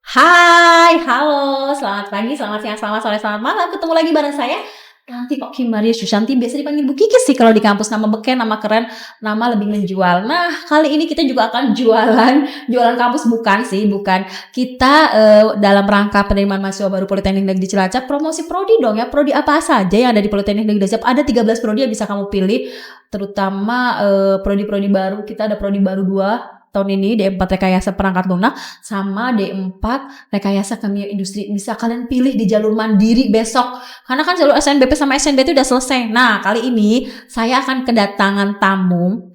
Hai, halo, selamat pagi, selamat siang, selamat sore, selamat malam. Ketemu lagi bareng saya, Ranti kok Kim Maria Susanti, biasa dipanggil Bu Kiki sih kalau di kampus, nama beken, nama keren, nama lebih menjual. Nah, kali ini kita juga akan jualan kampus bukan sih, bukan. Kita dalam rangka penerimaan mahasiswa baru Politeknik Negeri Cilacap, promosi prodi dong ya. Prodi apa saja yang ada di Politeknik Negeri Cilacap? Ada 13 prodi yang bisa kamu pilih, terutama prodi-prodi baru. Kita ada prodi baru 2 tahun ini, D4 Rekayasa Perangkat Lunak sama D4 Rekayasa Kimia Industri. Bisa kalian pilih di jalur mandiri besok. Karena kan jalur SNBP sama SNB itu udah selesai. Nah, kali ini saya akan kedatangan tamu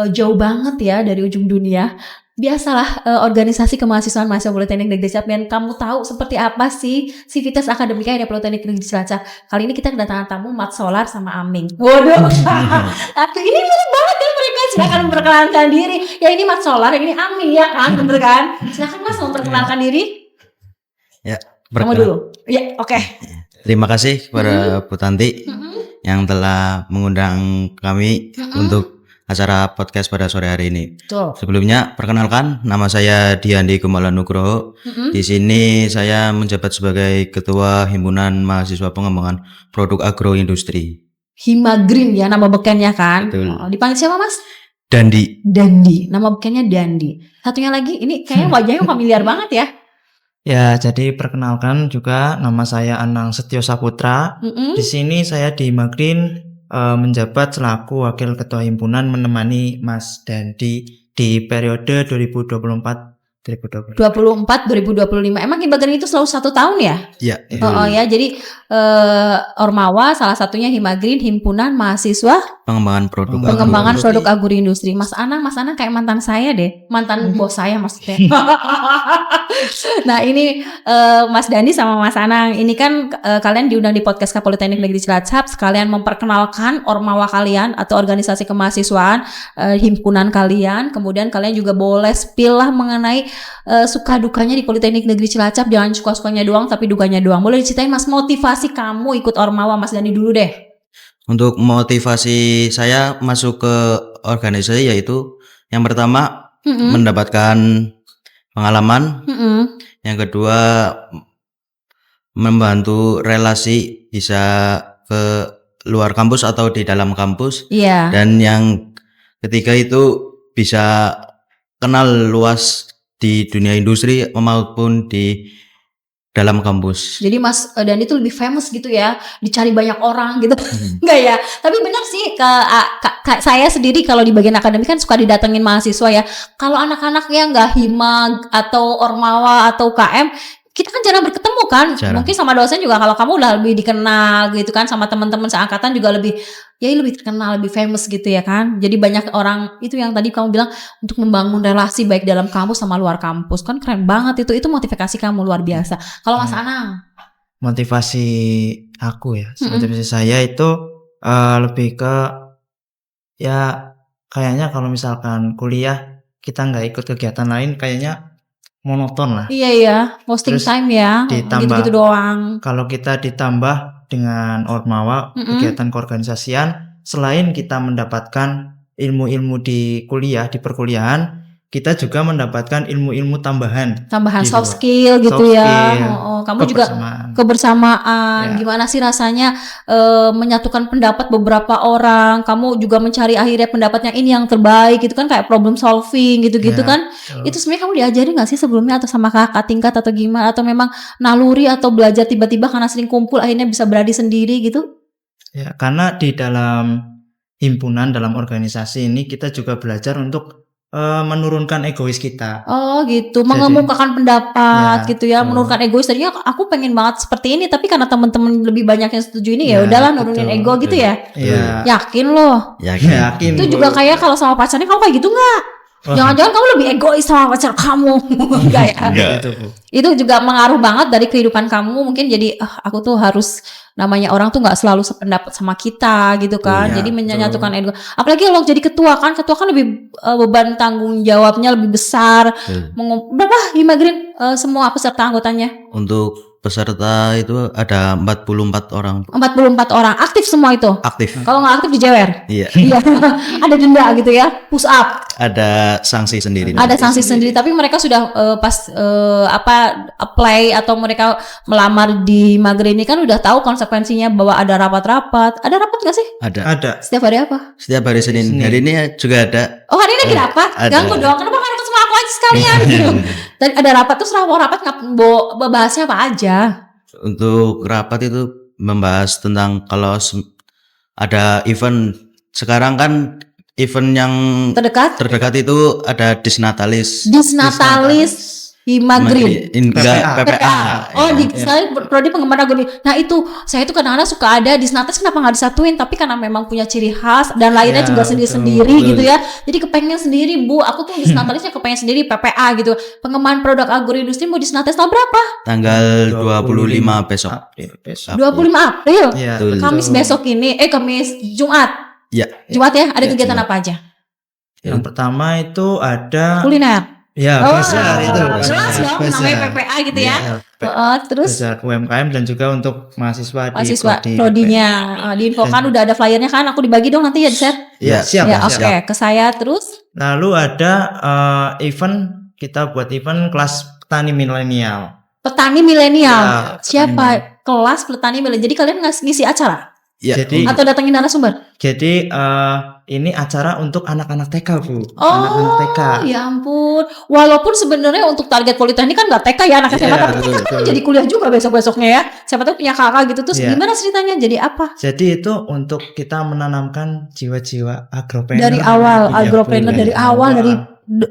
jauh banget ya dari ujung dunia. Biasalah organisasi kemahasiswaan mahasiswa Politeknik Negeri Cilacap, dan kamu tahu seperti apa sih sivitas akademika dari Politeknik Negeri Cilacap. Kali ini kita kedatangan tamu Mat Solar sama Aming. Waduh. Ini mirip banget kan mereka. Silakan memperkenalkan diri. Ya ini Mat Solar, ini Aming ya kan, bener kan? Silakan Mas memperkenalkan diri. Ya, Kamu dulu. Ya, oke. Terima kasih kepada Bu Tanti yang telah mengundang kami untuk acara podcast pada sore hari ini. Betul. Sebelumnya, perkenalkan, nama saya Diandi Gumala Nugroho. Di sini saya menjabat sebagai Ketua Himpunan Mahasiswa Pengembangan Produk Agroindustri. Himagreen ya nama bekennya kan. Betul. Dipanggil siapa Mas? Dandi. Nama bekennya Dandi. Satunya lagi, ini kayaknya wajahnya familiar banget ya. Ya, jadi perkenalkan juga nama saya Anang Setio Saputra. Di sini saya di Himagreen menjabat selaku Wakil Ketua Himpunan menemani Mas Dandi di periode 2024-2025. 2025. Emang Himagreen itu selalu 1 tahun ya? Ya. Ya, jadi Ormawa salah satunya Himagreen, Himpunan Mahasiswa Pengembangan Produk Produk Agroindustri. Mas Anang kayak mantan saya deh, mantan bos saya maksudnya. Nah ini Mas Dandi sama Mas Anang, ini kan kalian diundang di podcast Politeknik Negeri Cilacap, sekalian memperkenalkan Ormawa kalian atau organisasi kemahasiswaan, himpunan kalian. Kemudian kalian juga boleh spill lah mengenai suka dukanya di Politeknik Negeri Cilacap. Jangan suka-sukanya doang, tapi dukanya doang. Boleh diceritain Mas motivasi kamu ikut Ormawa, Mas Dandi dulu deh. Untuk motivasi saya masuk ke organisasi yaitu yang pertama mendapatkan pengalaman, yang kedua membantu relasi bisa ke luar kampus atau di dalam kampus, dan yang ketiga itu bisa kenal luas di dunia industri maupun di dalam kampus. Jadi Mas Dandi itu lebih famous gitu ya, dicari banyak orang gitu. Enggak ya? Tapi benar sih, saya sendiri kalau di bagian akademik kan suka didatengin mahasiswa ya. Kalau anak-anak yang nggak himag atau Ormawa atau KM, kita kan jarang berketemu kan. Mungkin sama dosen juga, kalau kamu udah lebih dikenal gitu kan, sama teman-teman seangkatan juga lebih terkenal, lebih famous gitu ya kan. Jadi banyak orang, itu yang tadi kamu bilang, untuk membangun relasi baik dalam kampus sama luar kampus, kan keren banget itu motivasi kamu luar biasa. Kalau Mas Anang? Motivasi aku ya, motivasi saya itu lebih ke ya kayaknya kalau misalkan kuliah kita nggak ikut kegiatan lain kayaknya monoton lah. Iya, posting time ya, gitu-gitu doang. Kalau kita ditambah dengan Ormawa, kegiatan keorganisasian, selain kita mendapatkan ilmu-ilmu di kuliah, di perkuliahan, kita juga mendapatkan ilmu-ilmu tambahan soft skill gitu ya. Kamu juga kebersamaan. Gimana sih rasanya menyatukan pendapat beberapa orang, kamu juga mencari akhirnya pendapat yang ini yang terbaik gitu kan, kayak problem solving gitu-gitu kan. Itu sebenarnya kamu diajari gak sih sebelumnya, atau sama kakak tingkat atau gimana, atau memang naluri atau belajar tiba-tiba karena sering kumpul akhirnya bisa berani sendiri gitu? Ya, karena di dalam himpunan, dalam organisasi ini kita juga belajar untuk menurunkan egois kita. Oh gitu, mengemukakan pendapat gitu ya, menurunkan egois. Tadinya aku pengen banget seperti ini, tapi karena teman-teman lebih banyak yang setuju ini, ya udahlah nurunin ego gitu ya. Yakin loh? Yakin. Itu juga kayak kalau sama pacarnya kamu kayak gitu nggak? Jangan-jangan kamu lebih egois sama pacar kamu? Enggak ya? Itu juga mengaruh banget dari kehidupan kamu. Mungkin jadi aku tuh harus, namanya orang tuh nggak selalu sependapat sama kita gitu kan. Jadi menyatukan ego. Apalagi kalau jadi ketua kan lebih beban tanggung jawabnya lebih besar. Berapa Himagreen semua peserta anggotanya? Untuk peserta itu ada 44 orang. 44 orang aktif semua itu. Aktif. Kalau nggak aktif dijewer. Iya. Iya. Ada denda gitu ya, push up. Ada sanksi sendiri. Ada sanksi sendiri, tapi mereka sudah apply atau mereka melamar di Magri ini kan udah tahu konsekuensinya bahwa ada rapat-rapat. Ada rapat nggak sih? Ada. Setiap hari apa? Setiap hari Senin. Hari ini juga ada. Oh, hari ini lagi rapat? Ada. Ganggu dong. Kenapa nggak ikut sama aku aja sekalian? Gitu. Dan ada rapat terus rapat bahasnya apa aja? Untuk rapat itu membahas tentang kalau ada event sekarang kan event yang terdekat itu ada Disnatalis Himagrin PPA. Oh, saya prodi pengembangan agronomi. Nah itu saya itu kadang-kadang suka ada Disnatalis, kenapa nggak disatuin? Tapi karena memang punya ciri khas dan lainnya juga sendiri-sendiri gitu ya. Jadi kepengen sendiri Bu, aku tuh Disnatalisnya kepengen sendiri PPA gitu. Pengembangan produk agroindustri mau Disnatalis tahun berapa? Tanggal 25 besok. 25 April. Ya, Kamis besok ini, Kamis Jumat. Ya. Jumat ya, ada kegiatan apa aja? Yang pertama itu ada kuliner. Ya, bazar itu. Jelas dong, namanya PPA gitu ya. Terus bazar UMKM dan juga untuk mahasiswa di prodinya. Diinfokan udah ada flyernya kan, aku dibagi dong nanti ya di-share. Ya, siap. Ya, oke, ke saya terus. Lalu ada kita buat event kelas petani milenial. Petani milenial. Ya, siapa? Kelas petani milenial. Jadi kalian ngisi acara? Ya. Jadi, atau datangin narasumber? Jadi ini acara untuk anak-anak TK Bu. Oh, anak-anak TK. Ya ampun. Walaupun sebenarnya untuk target politeknik kan nggak TK ya anak SMA, tapi TK kan jadi kuliah juga besok-besoknya ya. Siapa tahu punya kakak gitu. Terus gimana ceritanya? Jadi apa? Jadi itu untuk kita menanamkan jiwa-jiwa agropreneur. Dari awal agropreneur dari awal dari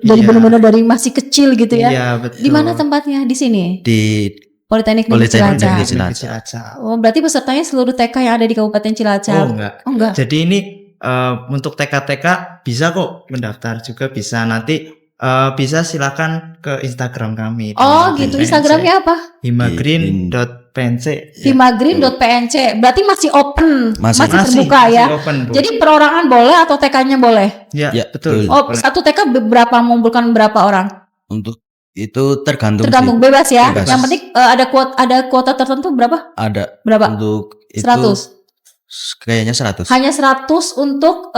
benar-benar dari masih kecil gitu ya. Iya, betul. Di mana tempatnya? Di sini. Di Politeknik Negeri Cilacap. Oh, berarti pesertanya seluruh TK yang ada di Kabupaten Cilacap. Oh, enggak. Jadi ini untuk TK-TK bisa kok mendaftar juga bisa. Nanti bisa silakan ke Instagram kami. Oh, gitu. Instagramnya apa? himagrin.pnc. Himagrin.pnc. Berarti masih open, masih terbuka ya. Open, jadi perorangan boleh atau TK-nya boleh? Ya, betul. Oh, satu TK berapa mengumpulkan berapa orang? Untuk itu tergantung bebas ya. Bebas. Yang penting ada kuota tertentu berapa? Ada. Berapa? Untuk 100. Kayaknya 100. Hanya 100 untuk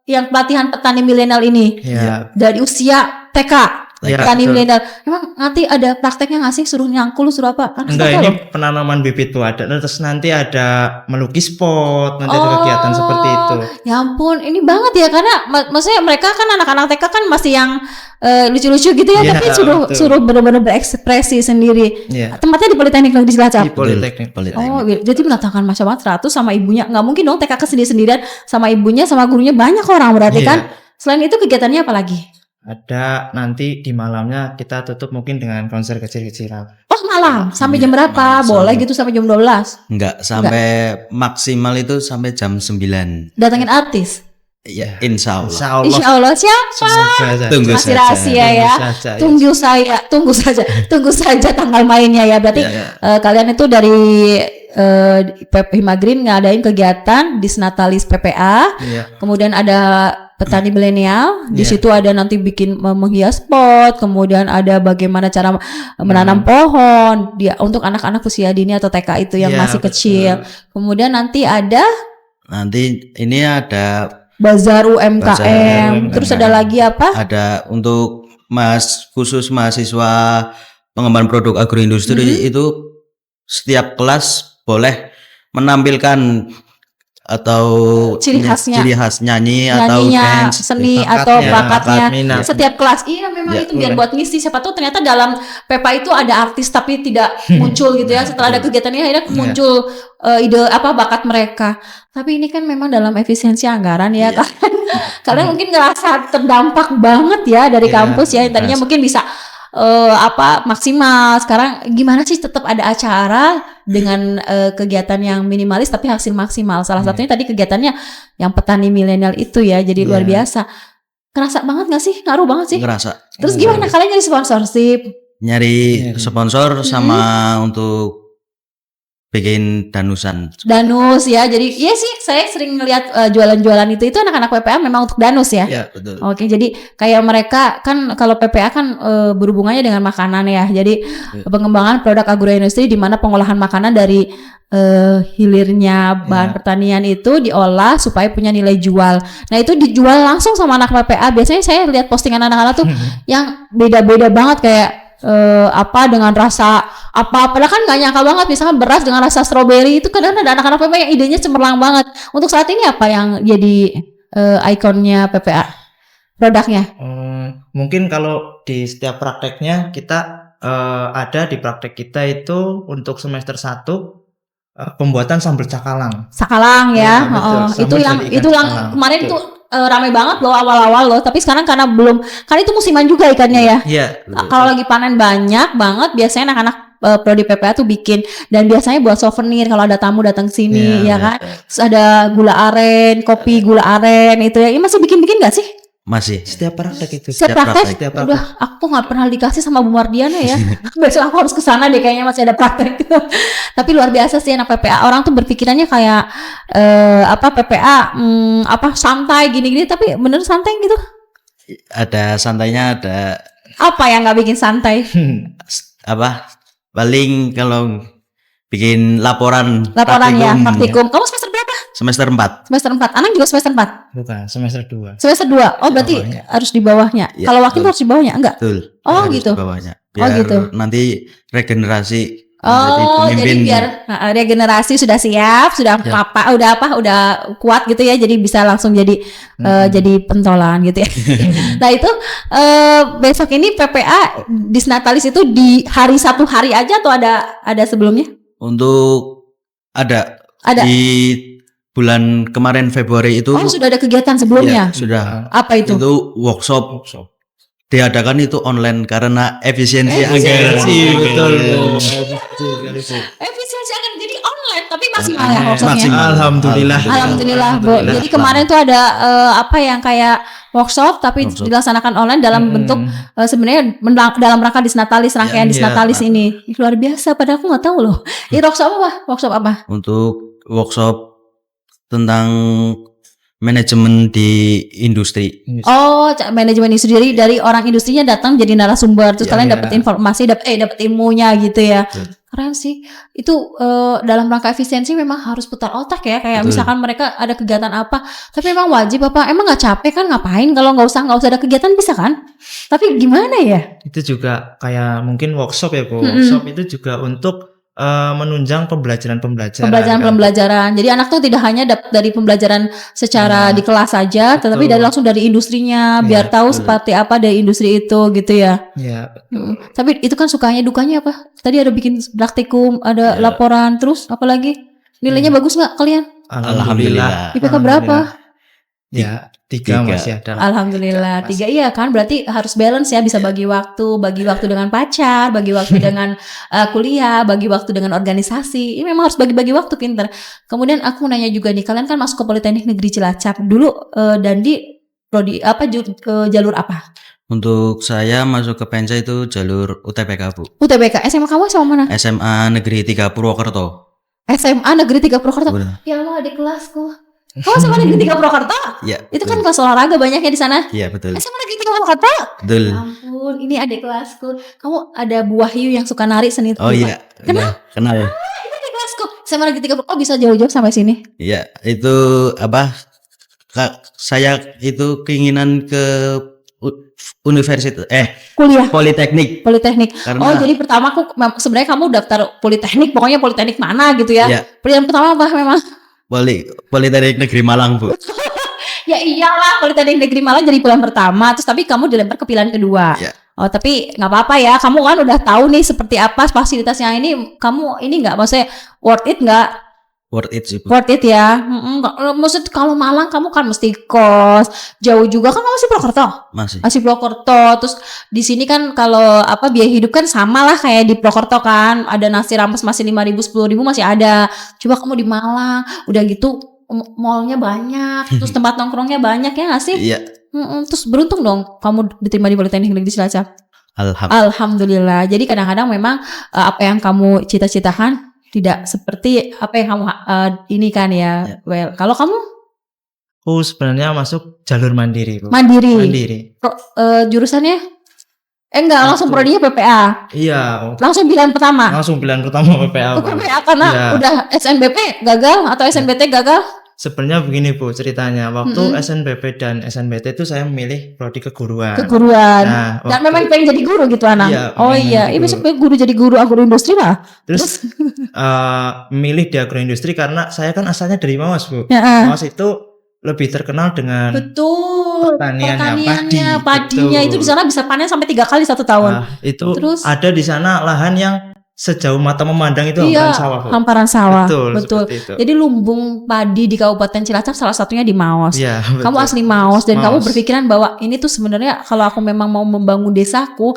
yang pelatihan petani milenial ini. Ya. Dari usia TK. Petani milenial. Emang nanti ada prakteknya nggak sih? Suruh nyangkul, suruh apa? Enggak, ini penanaman bibit tuh ada. Terus nanti ada melukis pot, nanti ada kegiatan seperti itu. Ya ampun, ini banget ya, karena maksudnya mereka kan anak-anak TK kan masih yang lucu-lucu gitu ya, tapi suruh benar-benar berekspresi sendiri. Tempatnya di Politeknik Negeri Cilacap. Di Politeknik. Oh, jadi mendatangkan masyarakat 100 sama ibunya. Nggak mungkin dong TK sendiri-sendirian sama ibunya sama gurunya, banyak orang berarti kan. Selain itu kegiatannya apa lagi? Ada nanti di malamnya kita tutup mungkin dengan konser kecil-kecilan. Oh, malam sampai jam berapa? Boleh gitu sampai jam 12? Enggak, sampai maksimal itu sampai jam 9. Datangin artis? Iya, insya Allah. Siapa? Tunggu masih saja. Rahasia ya. Tunggu saja tanggal mainnya ya. Berarti kalian itu dari Himagrin ngadain kegiatan Disnatalis PPA. Kemudian ada petani milenial, di situ ada nanti bikin menghias pot, kemudian ada bagaimana cara menanam pohon untuk anak-anak usia dini atau TK itu yang masih kecil. Kemudian nanti ini ada bazar UMKM. Terus ada lagi apa? Ada untuk khusus mahasiswa pengembangan produk agroindustri itu setiap kelas boleh menampilkan atau ciri khas nyanyi atau dance, seni atau bakatnya setiap kelas. Iya memang itu biar buat ngisi, siapa tahu ternyata dalam PEPA itu ada artis tapi tidak muncul gitu ya. Setelah ada kegiatan ini akhirnya muncul ide bakat mereka. Tapi ini kan memang dalam efisiensi anggaran ya kan. Kalian mungkin ngerasa terdampak banget ya dari kampus ya. Tadinya mungkin bisa maksimal. Sekarang gimana sih tetap ada acara dengan kegiatan yang minimalis tapi hasil maksimal. Salah satunya tadi kegiatannya yang petani milenial itu ya, jadi luar biasa. Kerasa banget gak sih? Ngaruh banget sih? Ngerasa. Terus gimana kalian nyari sponsorship? Nyari sponsor sama untuk bikin danusan. Danus ya. Jadi iya sih saya sering ngeliat jualan-jualan itu anak-anak PPA memang untuk danus ya. Iya, betul. Oke, jadi kayak mereka kan kalau PPA kan berhubungannya dengan makanan ya. Jadi pengembangan produk agroindustri di mana pengolahan makanan dari hilirnya bahan pertanian itu diolah supaya punya nilai jual. Nah, itu dijual langsung sama anak PPA. Biasanya saya lihat postingan anak-anak tuh yang beda-beda banget kayak dengan rasa apa, padahal kan nggak nyangka banget misalnya beras dengan rasa stroberi itu kadang ada anak-anak PPA yang idenya cemerlang banget. Untuk saat ini apa yang jadi ikonnya PPA produknya? Mungkin kalau di setiap prakteknya kita ada di praktek kita itu untuk semester 1 pembuatan sambal cakalang. Sakalang ya, betul. Itu yang kemarin tuh ramai banget loh awal-awal loh. Tapi sekarang karena itu musiman juga ikannya ya. Iya. Kalau lagi panen banyak banget, biasanya anak-anak prodi PPA tuh bikin dan biasanya buat souvenir kalau ada tamu datang sini ya kan. Terus ada gula aren, kopi gula aren itu ya. Ini masih bikin-bikin nggak sih? Masih. Setiap praktek itu. Setiap praktek. Udah, aku nggak pernah dikasih sama Bu Mardiana ya. Besok aku harus kesana deh, kayaknya masih ada praktek. Tapi luar biasa sih anak PPA. Orang tuh berpikirannya kayak PPA santai gini-gini, tapi bener santai gitu. Ada santainya, ada. Apa yang nggak bikin santai? Paling kalau bikin laporan ya, praktikum. Kamu semester berapa? Semester 4. Semester 4. Anak juga semester 4? Bukan, semester 2. Semester 2. Oh, berarti harus di bawahnya. Ya, kalau wakil harus di bawahnya? Enggak? Betul. Oh, gitu. Di bawahnya. Biar nanti regenerasi. Jadi biar regenerasi sudah siap, sudah udah kuat gitu ya. Jadi bisa langsung jadi pentolan gitu ya. Nah, itu besok ini PPA Disnatalis itu di satu hari aja atau ada sebelumnya? Untuk ada. Di bulan kemarin Februari itu. Oh, sudah ada kegiatan sebelumnya? Ya, sudah. Apa itu? Itu workshop. Diadakan itu online karena efisiensi anggaran. Betul. Efisiensi anggaran jadi online tapi maksimal ya workshopnya. Alhamdulillah. Bu. Jadi kemarin tuh ada yang kayak workshop tapi dilaksanakan online dalam bentuk sebenarnya dalam rangka Disnatalis, rangkaian Disnatalis ini. Luar biasa, padahal aku nggak tahu loh. Ini workshop apa? Untuk workshop tentang manajemen di industri. Oh, manajemen industri, jadi dari orang industrinya datang jadi narasumber, terus kalian dapat informasi, dapat ilmunya gitu ya. Keren sih. Itu dalam rangka efisiensi memang harus putar otak ya, kayak misalkan mereka ada kegiatan apa, tapi memang wajib apa? Emang nggak capek kan ngapain kalau nggak usah ada kegiatan bisa kan? Tapi gimana ya? Itu juga kayak mungkin workshop ya, Bu. Workshop itu juga untuk menunjang pembelajaran. Jadi anak tuh tidak hanya dapat dari pembelajaran secara di kelas saja, tetapi langsung dari industrinya, biar tahu seperti apa dari industri itu gitu ya. Iya. Tapi itu kan sukanya dukanya apa? Tadi ada bikin praktikum, ada laporan, terus apa lagi? Nilainya bagus nggak kalian? Alhamdulillah. IPK berapa? Ya, 3 masih ada. Alhamdulillah 3, iya kan, berarti harus balance ya, bisa bagi waktu dengan pacar, bagi waktu dengan kuliah, bagi waktu dengan organisasi. Ini memang harus bagi-bagi waktu, pinter. Kemudian aku mau nanya juga nih, kalian kan masuk ke Politeknik Negeri Cilacap dulu, Dandi prodi apa, jalur apa? Untuk saya masuk ke Penca itu jalur UTBK, Bu. UTBK. SMA kamu sama mana? SMA Negeri 3 Purwokerto. SMA Negeri 3 Purwokerto. Ya Allah, adik kelasku. Kamu SMA Negeri 3 Purwokerto? Iya. Itu kan kelas olahraga banyaknya di sana. Iya, betul. SMA Negeri 3 Purwokerto? Betul. Ya ampun, ini adik kelasku. Kamu ada Bu Wahyu yang suka nari seni. Oh iya. Kenal ya. Ini adik kelasku. SMA Negeri 3 Purwokerto bisa jauh-jauh sampai sini. Iya, itu saya itu keinginan ke universitas kuliah Politeknik. Karena, jadi pertama aku sebenarnya kamu daftar Politeknik, pokoknya Politeknik mana gitu ya. Iya. Pilihan pertama apa memang? Politeknik Negeri Malang, Bu. Ya iyalah, Politeknik Negeri Malang jadi pilihan pertama, terus tapi kamu dilempar ke pilihan kedua. Ya. Oh, tapi nggak apa-apa ya, kamu kan udah tahu nih seperti apa fasilitasnya ini. Kamu ini nggak, maksudnya worth it nggak? Worth it sih, Bu. Worth it ya. Maksud kalau Malang kamu kan mesti kos jauh juga kan, kamu masih Purwokerto? Masih Purwokerto. Terus di sini kan kalau biaya hidup kan sama lah kayak di Purwokerto kan, ada nasi rames masih 5.000 10.000 masih ada. Coba kamu di Malang, udah gitu mallnya banyak, terus tempat nongkrongnya banyak ya nggak sih? Iya. Terus beruntung dong kamu diterima di Politeknik Negeri Cilacap. Alhamdulillah. Jadi kadang-kadang memang apa yang kamu cita-citakan Tidak seperti apa yang kamu ini kan ya. Well, kalau kamu? Aku sebenarnya masuk jalur mandiri, Bu. Mandiri. Jurusannya? Enggak, langsung prodinya PPA. Iya. Langsung pilihan pertama. PPA. PPA karena udah SNBP gagal atau SNBT gagal? Sebenarnya begini Bu ceritanya, waktu SNBP dan SNBT itu saya memilih prodi keguruan. Nah, dan memang pengen jadi guru gitu anak. Iya, ini besok guru jadi guru agroindustri lah. Terus memilih di agroindustri karena saya kan asalnya dari Mawas Bu. Mawas itu lebih terkenal dengan pertaniannya, padinya itu di sana bisa panen sampai 3 kali 1 tahun. Terus ada di sana lahan yang sejauh mata memandang itu hamparan sawah. Betul. Jadi lumbung padi di Kabupaten Cilacap salah satunya di Maos. Kamu asli Maos dan kamu berpikiran bahwa ini tuh sebenarnya kalau aku memang mau membangun desaku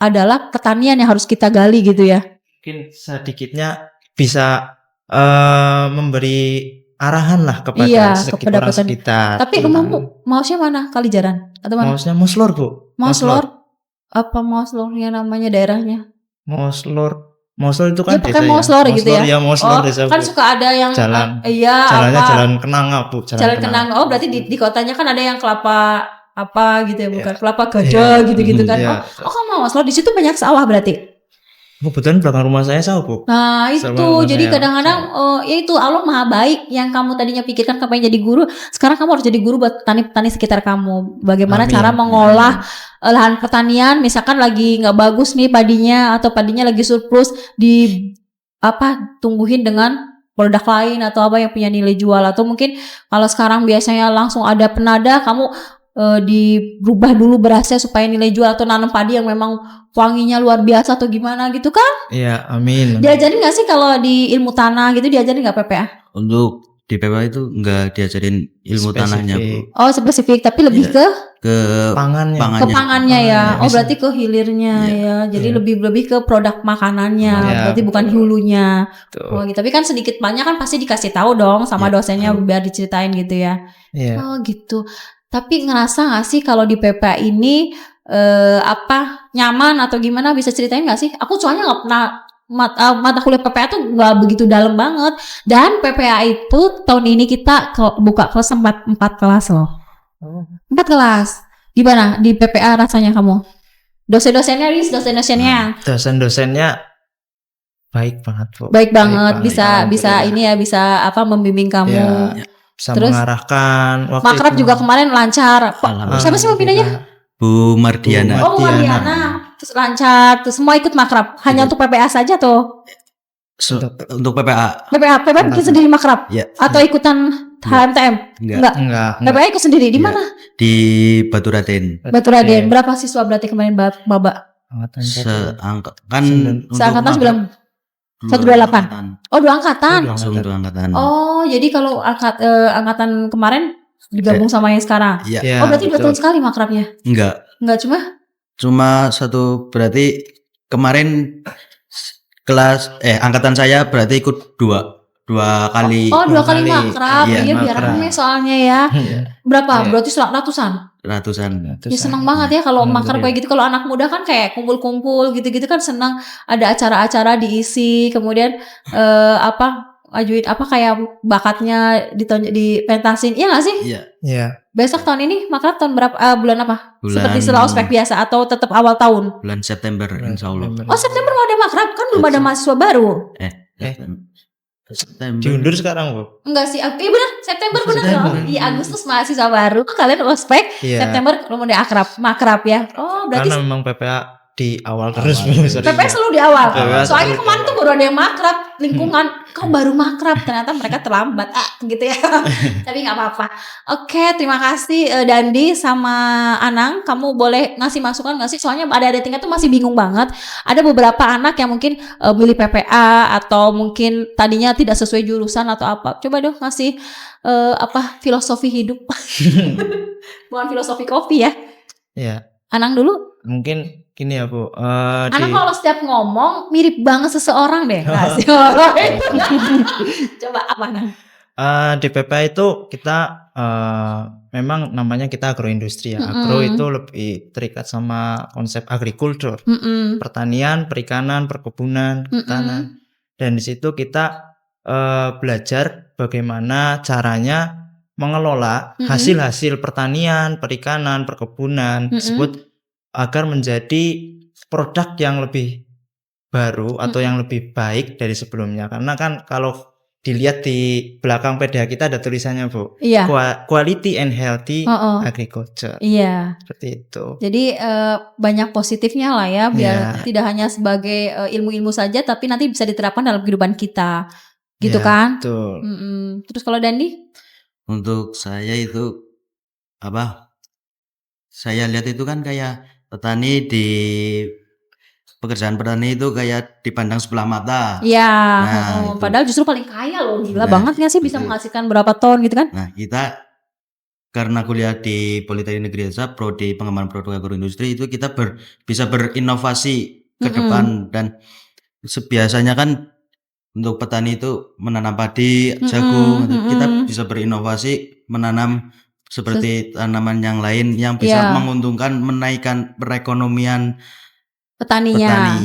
adalah pertanian yang harus kita gali gitu ya. Mungkin sedikitnya bisa memberi arahan lah kepada sekitar. Tapi rumahmu Maosnya mana? Kalijaran atau mana? Maosnya Moslor Bu. Moslor? Apa Moslornya namanya daerahnya? Moslor itu kan ya, pakai Moslor gitu ya. Moslor desa. Kan suka ada yang jalannya jalan Kenanga Bu. Jalan Kenanga. Oh, berarti di kotanya kan ada yang kelapa apa gitu ya, bukan kelapa gajah gitu-gitu kan. Oh, kamu Moslor di situ banyak sawah berarti. Kebetulan belakang rumah saya sawah Bu. Nah itu jadi kadang-kadang ya itu Allah maha baik. Yang kamu tadinya pikirkan kamu pengen jadi guru, sekarang kamu harus jadi guru buat petani-petani sekitar kamu. Bagaimana cara mengolah lahan pertanian, misalkan lagi nggak bagus nih padinya atau padinya lagi surplus, tumbuhin dengan produk lain atau apa yang punya nilai jual. Atau mungkin kalau sekarang biasanya langsung ada penada, kamu dirubah dulu berasnya supaya nilai jual, atau nanam padi yang memang wanginya luar biasa atau gimana gitu kan? Iya, amin. Diajarin nggak sih kalau di ilmu tanah gitu, diajarin nggak PPA? Untuk di PPA itu nggak diajarin ilmu tanahnya Bu. Oh spesifik, tapi lebih ke pangannya. Ke pangannya ya. Oh berarti ke hilirnya ya. Jadi lebih ke produk makanannya. Berarti bukan hulunya. Oh gitu. Tapi kan sedikit banyak kan pasti dikasih tahu dong sama dosennya biar diceritain gitu ya. Oh gitu. Tapi ngerasa gak sih kalau di PPA ini nyaman atau gimana, bisa ceritain gak sih? Aku soalnya gak pernah mata kuliah PPA tuh gak begitu dalam banget. Dan PPA itu tahun ini kita buka kelas 4 kelas loh. 4 kelas. Gimana di PPA rasanya kamu? Dosen-dosennya baik banget Bu. Baik banget. Bisa ini ya, bisa membimbing kamu. Bisa mengarahkan. Makrab juga kemarin lancar. Siapa sih pembinanya? Bu Mardiana. Oh, Bu Mardiana. Terus lancar, terus semua ikut makrab. Hanya untuk PPA saja tuh? Untuk PPA bikin sendiri makrab? Atau ikutan HMTM? Enggak. PPA ikut sendiri, di mana? Di Baturaden. Berapa siswa berarti kemarin Baba? Seangkatan 128. Oh, 2 angkatan. Langsung 2 angkatan. Oh, jadi kalau angkatan kemarin digabung sama yang sekarang. Iya. Oh, berarti 2 tahun sekali makrabnya? Enggak, cuma 1. Berarti kemarin angkatan saya berarti ikut 2 kali. Oh, 2 kali makrab. Iya, biar rame soalnya ya. Berapa? Berarti ratusan. Ya senang banget ya kalau makrab kayak gitu. Kalau anak muda kan kayak kumpul-kumpul gitu-gitu kan senang, ada acara-acara diisi, kemudian ajuin kayak bakatnya dipentasin. Iya nggak sih? Iya. Besok tahun ini makrab tahun berapa? Bulan apa? Seperti setelah ospek biasa atau tetap awal tahun? Bulan September insya Allah. Oh September mau ada makrab, kan belum ada mahasiswa baru. September. Diundur sekarang Bu? Enggak sih, iya benar, September benar. Iya, Agustus mahasiswa baru, kalian ospek, September belum ada makrab ya. Oh berarti karena memang PPA di awal terus Bu. PPA selalu di awal. Soalnya kemarin tuh baru ada yang makrab, lingkungan kau baru makrab, ternyata mereka terlambat gitu ya. Tapi nggak apa-apa. Oke, terima kasih Dandi sama Anang. Kamu boleh ngasih masukan nggak sih? Soalnya ada tingkat tuh masih bingung banget. Ada beberapa anak yang mungkin milih PPA atau mungkin tadinya tidak sesuai jurusan atau apa. Coba dong ngasih filosofi hidup. Bukan filosofi kopi ya. Iya. Anang dulu. Mungkin gini ya Bu. Anak kalau setiap ngomong mirip banget seseorang deh. Coba apa Nang? Di PPA itu kita memang namanya kita agroindustri ya. Agro itu lebih terikat sama konsep agrikultur, pertanian, perikanan, perkebunan, kehutanan. dan di situ kita belajar bagaimana caranya mengelola hasil-hasil pertanian, perikanan, perkebunan tersebut agar menjadi produk yang lebih baru atau yang lebih baik dari sebelumnya. Karena kan kalau dilihat di belakang PDH kita ada tulisannya, Bu. Iya. Quality and healthy agriculture. Iya. Seperti itu. Jadi banyak positifnya lah ya, biar tidak hanya sebagai ilmu-ilmu saja, tapi nanti bisa diterapkan dalam kehidupan kita, gitu kan? Betul. Terus kalau Dandi? Untuk saya itu saya lihat itu kan kayak petani di pekerjaan petani itu kayak dipandang sebelah mata. Iya. Padahal justru paling kaya loh, gila banget nggak sih bisa menghasilkan berapa ton gitu kan? Nah kita karena kuliah di Politeknik Negeri Cilacap, prodi pengembangan produk agroindustri itu kita bisa berinovasi ke depan, dan biasanya kan untuk petani itu menanam padi, jagung, kita bisa berinovasi menanam seperti tanaman yang lain yang bisa menguntungkan, menaikkan perekonomian petaninya.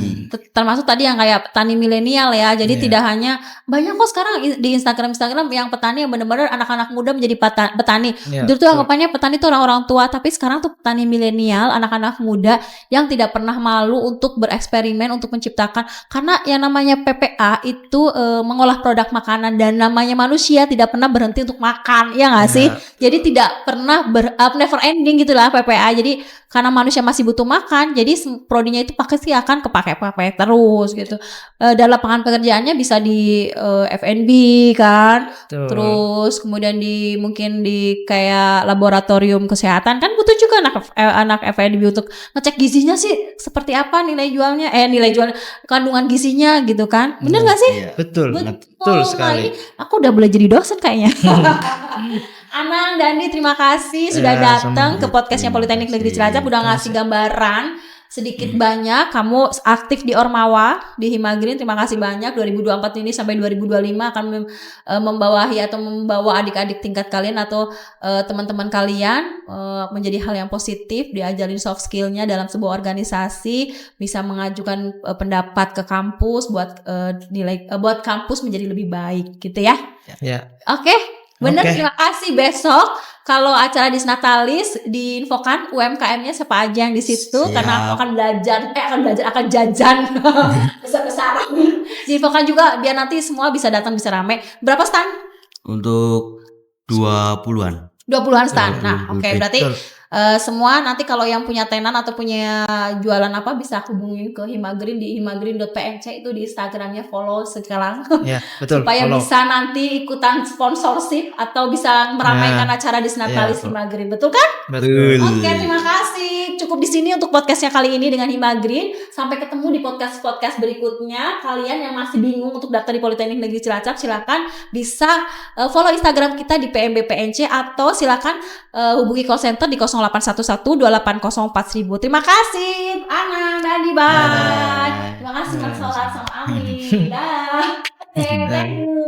Termasuk tadi yang kayak petani milenial ya. Jadi tidak hanya banyak kok sekarang di Instagram yang petani yang benar-benar anak-anak muda menjadi petani. Dulu tuh anggapannya petani tuh orang-orang tua, tapi sekarang tuh petani milenial, anak-anak muda yang tidak pernah malu untuk bereksperimen, untuk menciptakan. Karena yang namanya PPA itu mengolah produk makanan, dan namanya manusia tidak pernah berhenti untuk makan, ya nggak sih? Jadi tidak pernah never ending gitulah PPA. Jadi karena manusia masih butuh makan, jadi prodinya itu pasti akan kepake terus gitu. Dan lapangan pekerjaannya bisa di F&B kan. Betul. Terus kemudian mungkin di kayak laboratorium kesehatan kan butuh juga anak F&B untuk ngecek gizinya sih seperti apa nilai jualnya, kandungan gizinya gitu kan. Bener nggak sih? Iya. Betul sekali. Aku udah boleh jadi dosen kayaknya. Anang, Dandi, terima kasih sudah datang ke podcastnya Politeknik Negeri Cilacap, udah ngasih gambaran sedikit banyak. Kamu aktif di Ormawa, di Himagreen, terima kasih banyak. 2024 ini sampai 2025 akan membawahi atau membawa adik-adik tingkat kalian atau teman-teman kalian menjadi hal yang positif, diajarin soft skillnya dalam sebuah organisasi, bisa mengajukan pendapat ke kampus buat buat kampus menjadi lebih baik gitu ya. Oke. Bener, terima kasih. Besok kalau acara Disnatalis diinfokan UMKM-nya siapa aja yang di situ. Karena aku akan jajan besar-besaran. Diinfokan juga biar nanti semua bisa datang, bisa rame. Berapa stand? Untuk 20-an. 20-an stand. Nah, oke, berarti semua nanti kalau yang punya tenan atau punya jualan apa bisa hubungi ke Himagreen di himagreen.pnc, itu di Instagramnya, follow sekarang. Betul. Supaya bisa nanti ikutan sponsorship atau bisa meramaikan acara Disnatalis Himagreen, betul kan? Betul. Oke, terima kasih. Cukup di sini untuk podcastnya kali ini dengan Himagreen. Sampai ketemu di podcast berikutnya. Kalian yang masih bingung untuk daftar di Politeknik Negeri Cilacap, silakan bisa follow Instagram kita di PMB-PNC atau silakan hubungi call center di 0811-2804.000. Terima kasih Anang, Dandi, bye. Terima kasih Mas Solar sama Ami. Dah. Thank you.